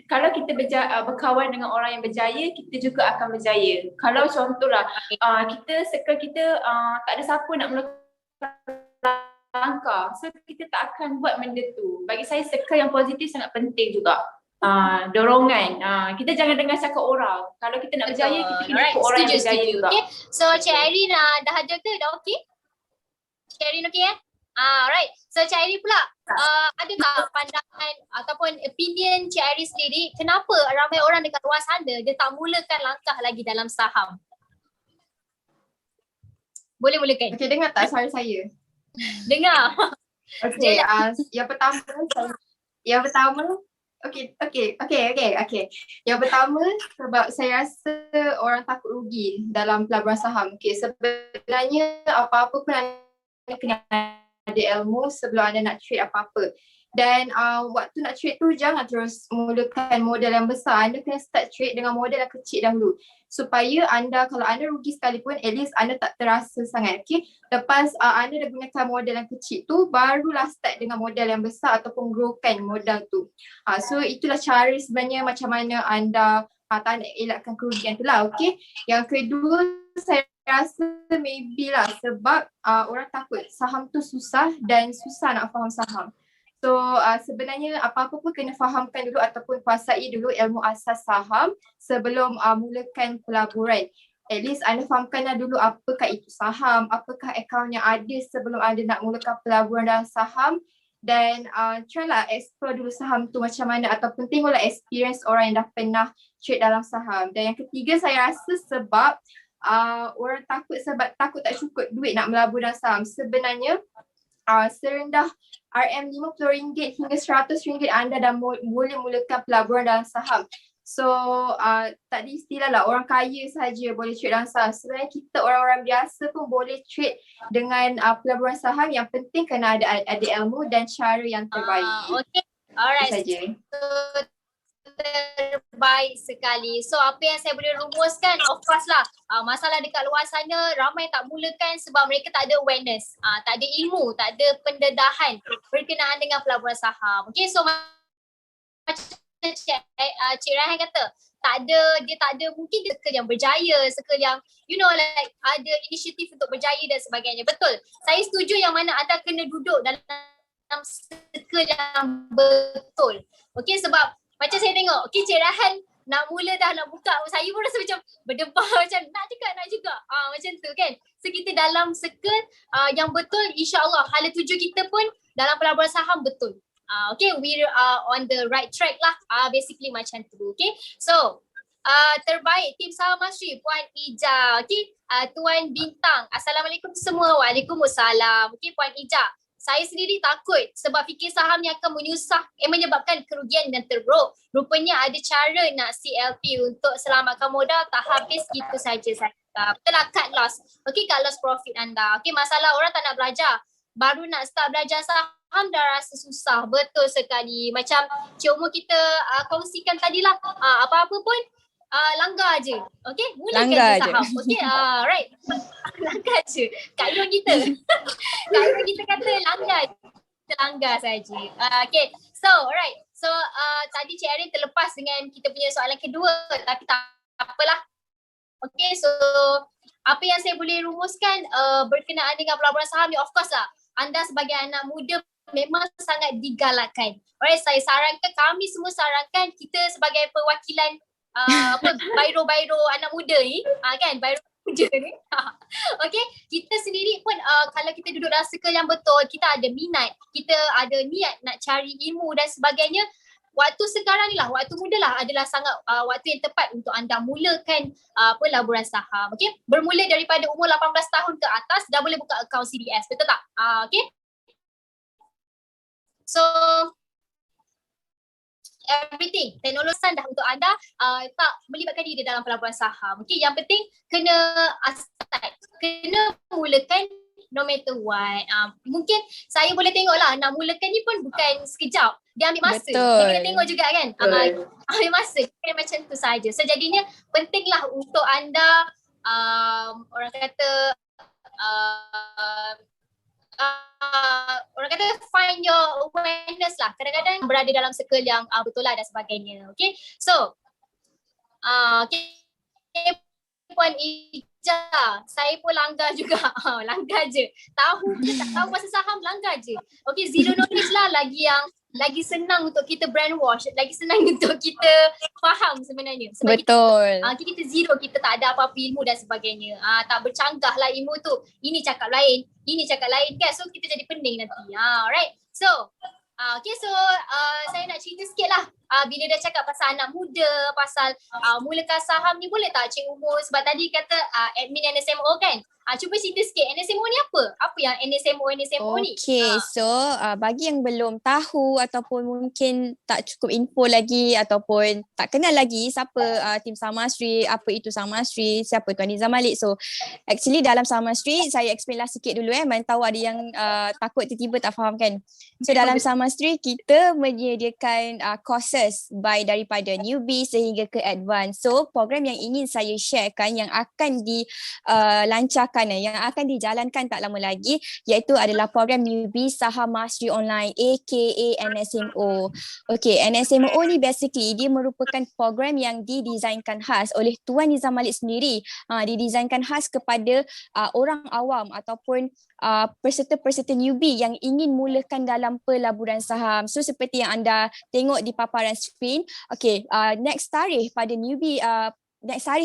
Kalau kita berkawan dengan orang yang berjaya, kita juga akan berjaya. Kalau contohlah circle kita tak ada siapa nak melakukan langkah, so kita tak akan buat benda tu. Bagi saya circle yang positif sangat penting juga. Dorongan. Kita jangan dengar cakap orang. Kalau kita nak berjaya, kita kena ikut orang yang berjaya juga. Okay. So Cik Irene dah ada ke? Dah okey? Cik Irene okey alright. So Cik Irene pula, ada tak pandangan ataupun opinion Cik Irene sendiri, kenapa ramai orang dekat luar sana dia tak mulakan langkah lagi dalam saham? Boleh mulakan? Okay, dengar tak suara saya? Dengar. Okay, yang pertama Yang pertama sebab saya rasa orang takut rugi dalam pelaburan saham. Okay, sebenarnya apa-apa pun anda kena ada ilmu sebelum anda nak trade apa-apa. Dan waktu nak trade tu jangan terus mulakan modal yang besar. Anda kena start trade dengan modal yang kecil dahulu. Supaya anda, kalau anda rugi sekalipun, at least anda tak terasa sangat. Okay. Lepas anda dah gunakan modal yang kecil tu, barulah start dengan modal yang besar ataupun growkan modal tu. So itulah cara sebenarnya macam mana anda tak nak elakkan kerugian tu lah. Okay. Yang kedua, saya rasa maybe lah sebab orang takut saham tu susah dan susah nak faham saham. So sebenarnya apa-apa pun kena fahamkan dulu ataupun kuasai dulu ilmu asas saham sebelum mulakan pelaburan. At least anda fahamkanlah dulu apakah itu saham, apakah akaun yang ada sebelum anda nak mulakan pelaburan dalam saham. Dan try lah explore dulu saham tu macam mana ataupun tengoklah experience orang yang dah pernah trade dalam saham. Dan yang ketiga saya rasa sebab orang takut sebab takut tak cukup duit nak melabur dalam saham. Sebenarnya serendah RM50 hingga RM100 anda dah boleh mulakan pelaburan dalam saham. So tak ada istilah lah orang kaya saja boleh trade dalam saham. Sebenarnya kita orang-orang biasa pun boleh trade dengan pelaburan saham. Yang penting kena ada ilmu dan cara yang terbaik. Okay, alright. Itu saja. Terbaik sekali. So apa yang saya boleh rumuskan, of course lah, masalah dekat luar sana ramai tak mulakan sebab mereka tak ada awareness, tak ada ilmu, tak ada pendedahan berkenaan dengan pelaburan saham. Okay, so macam Cik Raihan kata, dia tak ada mungkin dia circle yang berjaya, circle yang like ada inisiatif untuk berjaya dan sebagainya. Betul. Saya setuju yang mana anda kena duduk dalam circle yang betul. Okay, sebab macam saya tengok, okay, Cik Raihan nak mula dah nak buka, saya pun rasa macam berdebar macam nak juga. Macam tu kan. So kita dalam circle yang betul, insyaAllah hala tuju kita pun dalam pelaburan saham betul. Okay, we are on the right track lah. Basically macam tu. Okay, so terbaik tim saham Masri, Puan Ija. Okay, Tuan Bintang, Assalamualaikum semua. Waalaikumsalam. Okay, Puan Ija, saya sendiri takut sebab fikir saham ni akan menyebabkan kerugian dan teruk. Rupanya ada cara nak CLP untuk selamatkan modal, tak habis gitu saja saya. Betul lah, cut loss. Okay, cut loss profit anda. Okay, masalah orang tak nak belajar. Baru nak start belajar saham dah rasa susah. Betul sekali. Macam Cik Umur kita kongsikan tadilah. Apa-apa pun langgar je. Okay, mulakan je saham. Okay, right. Langgar je. Kak Yun kita. Kak Yun kita kata langgar. Kita langgar saja. Okay, so alright. So tadi Cik Erin terlepas dengan kita punya soalan kedua. Tapi tak apalah. Okay, so apa yang saya boleh rumuskan berkenaan dengan pelaburan saham ni, of course lah, anda sebagai anak muda memang sangat digalakkan. Alright, saya sarankan, kami semua sarankan kita sebagai perwakilan bairo-bairo anak muda ni, kan, bairo muda ni. Okay, kita sendiri pun kalau kita duduk dalam circle yang betul, kita ada minat, kita ada niat nak cari ilmu dan sebagainya, waktu sekarang ni lah, waktu muda lah adalah sangat waktu yang tepat untuk anda mulakan pelaburan saham. Okay, bermula daripada umur 18 tahun ke atas dah boleh buka akaun CDS, betul tak? Okay, so everything, teknologi dah untuk anda tak melibatkan diri dalam pelaburan saham. Okay, yang penting kena start, kena mulakan no matter what. Mungkin saya boleh tengok lah, nak mulakan ni pun bukan sekejap. Dia ambil masa. Betul. Dia kena tengok juga kan. Ambil masa. Macam tu saja. So jadinya pentinglah untuk anda orang kata find your awareness lah. Kadang-kadang berada dalam circle yang betul lah dan sebagainya. Okay. So okay. Puan Ija, saya pun langgar juga. Langgar je. Tahu ke tak tahu pasal saham, langgar je. Okay, zero knowledge lah lagi senang untuk kita brainwash, lagi senang untuk kita faham sebenarnya. Sebab betul. Kita zero, kita tak ada apa-apa ilmu dan sebagainya. Tak bercanggah lah ilmu tu. Ini cakap lain, ini cakap lain kan. So kita jadi pening nanti. Alright. So, okay, so saya nak cerita sikit lah bila dah cakap pasal anak muda, pasal mulakan saham ni, boleh tak Cik Umur, sebab tadi kata admin NSMO kan? Cuba cerita sikit, NSMO ni apa? Apa yang NSMO ni? Okay, so bagi yang belum tahu ataupun mungkin tak cukup info lagi ataupun tak kenal lagi siapa tim Sama Street, apa itu Sama Street, siapa Tuan Nizam Malik. So actually dalam Sama Street, saya explain lah sikit dulu mana tahu ada yang takut tiba-tiba tak faham kan. So dalam Sama Street, kita menyediakan courses daripada newbie sehingga ke advance. So program yang ingin saya sharekan yang akan dilancarkan yang akan dijalankan tak lama lagi iaitu adalah program Newbie Saham Mastery Online aka NSMO. Okay, NSMO ni basically dia merupakan program yang didesainkan khas oleh Tuan Nizam Malik sendiri. Didesainkan khas kepada orang awam ataupun peserta-peserta newbie yang ingin mulakan dalam pelaburan saham. So seperti yang anda tengok di paparan screen, okay, next tarikh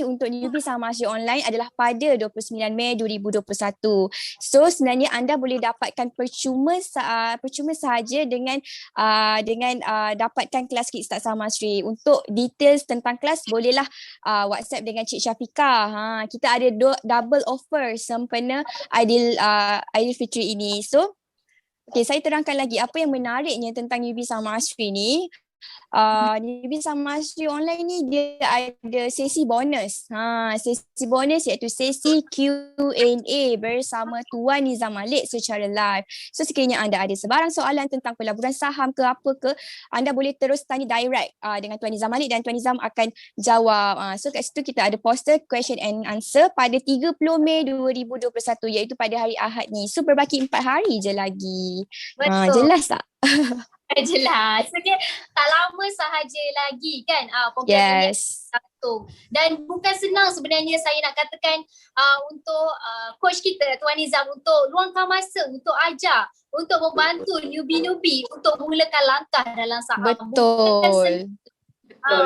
untuk newbie Saham Mastery Online adalah pada 29 Mei 2021. So sebenarnya anda boleh dapatkan percuma sahaja dengan dapatkan kelas Kickstart Saham Mastery. Untuk details tentang kelas bolehlah WhatsApp dengan Cik Syafiqah. Kita ada double offer sempena Aidilfitri ini. So okay, saya terangkan lagi apa yang menariknya tentang newbie Saham Mastery ni. Newbie Saham Mastery Online ni dia ada sesi bonus. Sesi bonus iaitu sesi Q&A bersama Tuan Nizam Malik secara live. So sekiranya anda ada sebarang soalan tentang pelaburan saham ke apa ke, anda boleh terus tanya direct dengan Tuan Nizam Malik dan Tuan Nizam akan jawab. So kat situ kita ada poster question and answer pada 30 Mei 2021 iaitu pada hari Ahad ni. So berbaki 4 hari je lagi. Betul. Jelas tak? Jelas. Okay. Tak lama sahaja lagi kan program ini satu. Dan bukan senang sebenarnya saya nak katakan untuk coach kita Tuan Nizam untuk luangkan masa untuk ajar, untuk membantu newbie-newbie untuk mulakan langkah dalam saham. Betul.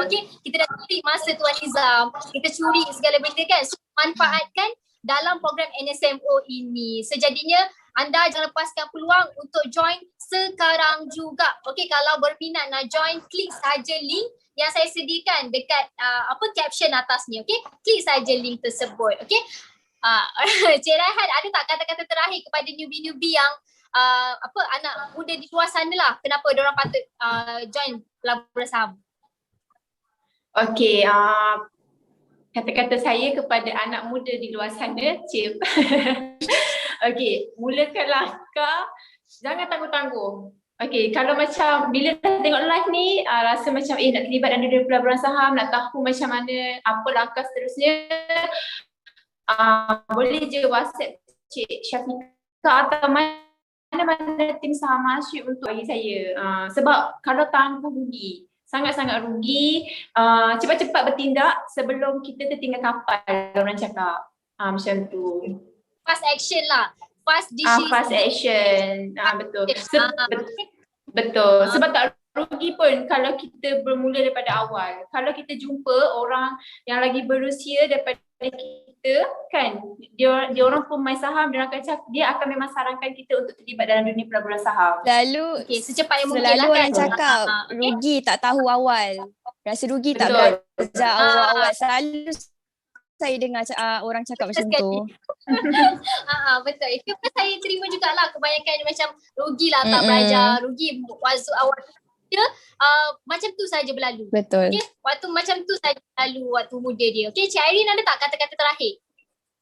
Okay, kita dah curi masa Tuan Nizam, kita curi segala benda kan. So, manfaatkan dalam program NSMO ini. Sejadinya anda jangan lepaskan peluang untuk join sekarang juga. Okey, kalau berminat nak join, klik saja link yang saya sediakan dekat caption atas ni. Okey, klik saja link tersebut. Okey. Cik Raihan, ada tak kata-kata terakhir kepada newbie-newbie yang anak muda di luar sana lah, kenapa diorang patut join pelaburan saham? Okey, kata-kata saya kepada anak muda di luar sana, Cip. Okey, mulakan langkah, jangan tangguh-tangguh. Okey, kalau macam bila tengok live ni, rasa macam nak terlibat dalam dunia pelaburan saham, nak tahu macam mana, apa langkah seterusnya, boleh je WhatsApp Cik Syafiqah atau mana-mana tim Saham Mastery untuk bagi saya. Sebab kalau tangguh rugi, sangat-sangat rugi. Cepat-cepat bertindak sebelum kita tertinggal kapal, orang cakap. Macam tu. Fast action lah. Fast decision. Fast action. Betul. Betul. Sebab tak rugi pun kalau kita bermula daripada awal. Kalau kita jumpa orang yang lagi berusia daripada kita kan, dia orang pun main saham, dia akan memang sarankan kita untuk terlibat dalam dunia pelaburan saham. Lalu secepat yang mungkin selalu lah orang kan. cakap rugi tak tahu awal. Rasa rugi tak belajar awal-awal. Selalu saya dengar orang cakap macam tu. Betul. Itu pun saya terima jugalah, kebanyakan macam rugilah tak belajar, rugi waktu awal dia macam tu saja berlalu. Betul. Okay? Waktu macam tu saja berlalu waktu muda dia. Okey, Cik Irene ada tak kata-kata terakhir?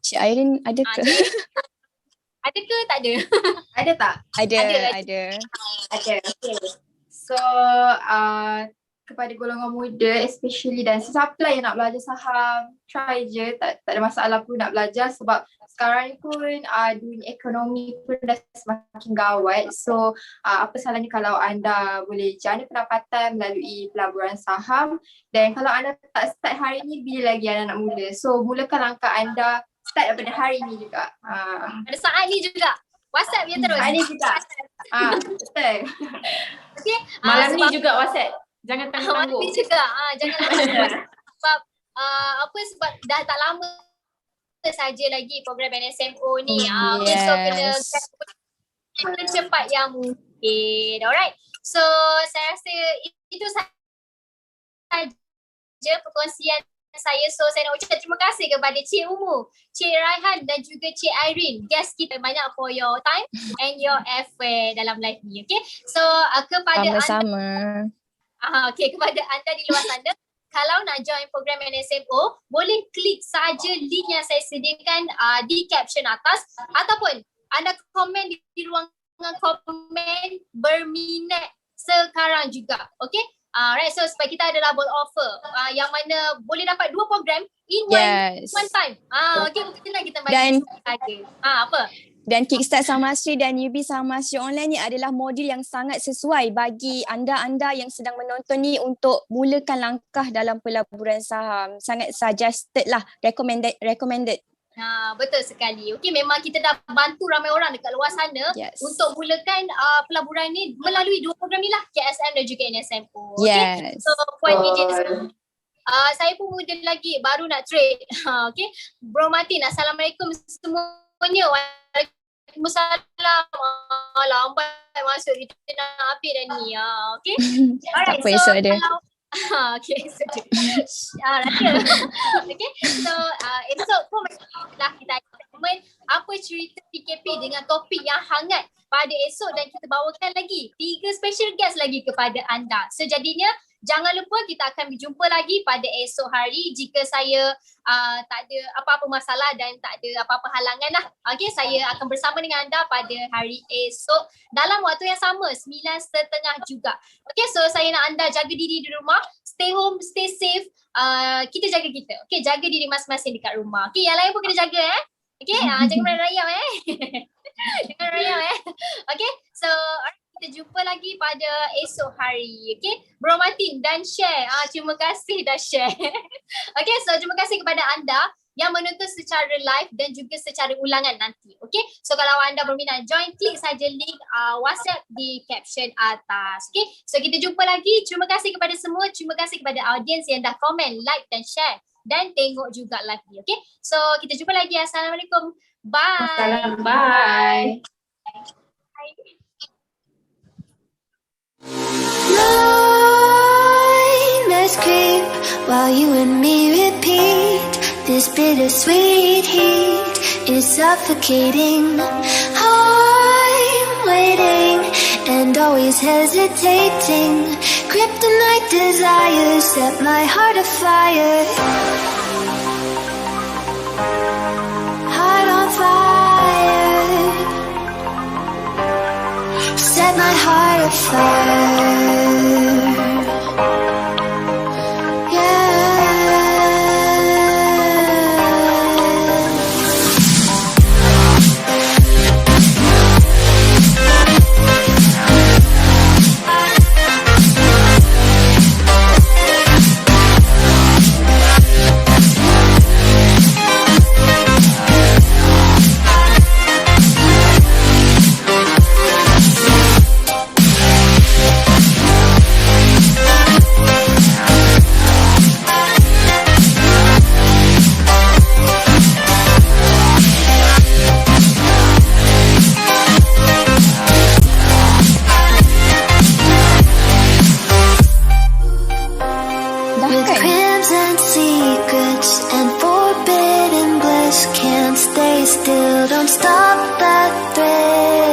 Cik Irene ada ke? Ada ke tak ada? Ada tak? Ada. Okay. So kepada golongan muda especially dan sesiapa lah yang nak belajar saham, try je, tak ada masalah pun nak belajar sebab sekarang ni pun dunia ekonomi pun dah semakin gawat. So apa salahnya kalau anda boleh jana pendapatan melalui pelaburan saham, dan kalau anda tak start hari ni, bila lagi anda nak mula. So mulakan langkah anda, start daripada hari ni juga. Pada saat ni juga. WhatsApp dia terus. Saat ni juga. Betul. Okay. Malam ni juga WhatsApp. Jangan tangguh-tangguh. Malam ni juga. Jangan tangguh. Sebab sebab dah tak lama saja lagi program NSMO ni. Okay, so kena cepat yang mungkin. Alright. So saya rasa itu sahaja saja perkongsian saya. So saya nak ucap terima kasih kepada Cik Umu, Cik Raihan dan juga Cik Irene, guest kita, banyak for your time and your effort dalam live ni. Okay, so kepada Sama-sama. kepada anda di luar sana, kalau nak join program NSMO, boleh klik saja link yang saya sediakan di caption atas, ataupun anda komen di ruangan komen berminat sekarang juga. Okay? Right, so supaya kita ada double offer yang mana boleh dapat 2 program in one time. Okay, mungkin lah kita bagi saja. Apa? Dan Kickstart Sahamasri dan UB Sahamasri Online ni adalah modul yang sangat sesuai bagi anda-anda yang sedang menonton ni untuk mulakan langkah dalam pelaburan saham. Sangat suggested lah, recommended. Betul sekali. Okey, memang kita dah bantu ramai orang dekat luar sana untuk mulakan pelaburan ni melalui 2 program ni lah, KSM dan juga NSMO. Okay? So Puan Ejen, saya pun muda lagi, baru nak trade. Okay, Bro Martin, Assalamualaikum semuanya. Waalaikumsalam. Lambat masuk, kita nak update dah ni. Okay. Alright, tak apa, esok ada. Okay, so okay, so esok pun lah kita akan apa cerita PKP dengan topik yang hangat pada esok, dan kita bawakan lagi 3 special guest lagi kepada anda. So jadinya jangan lupa kita akan berjumpa lagi pada esok hari jika saya tak ada apa-apa masalah dan tak ada apa-apa halangan lah. Okay, saya akan bersama dengan anda pada hari esok dalam waktu yang sama, 9.30 juga. Okay, so saya nak anda jaga diri di rumah, stay home, stay safe. Kita jaga kita. Okay, jaga diri masing-masing dekat rumah. Okay, yang lain pun kena jaga Okay, jangan merayap jangan merayap Okay, so kita jumpa lagi pada esok hari. Okay, Bro Martin dan share. Terima kasih dah share. Okay, so terima kasih kepada anda yang menonton secara live dan juga secara ulangan nanti. Okay, so kalau anda berminat join, klik saja link WhatsApp di caption atas. Okay, so kita jumpa lagi. Terima kasih kepada semua. Terima kasih kepada audiens yang dah komen, like dan share dan tengok juga live ni. Okay, so kita jumpa lagi. Assalamualaikum. Bye. Assalamualaikum. Bye. Nightmares creep while you and me repeat. This bittersweet heat is suffocating. I'm waiting and always hesitating. Kryptonite desires set my heart afire. Heart on fire. Set my heart afire. Still, don't stop that thread.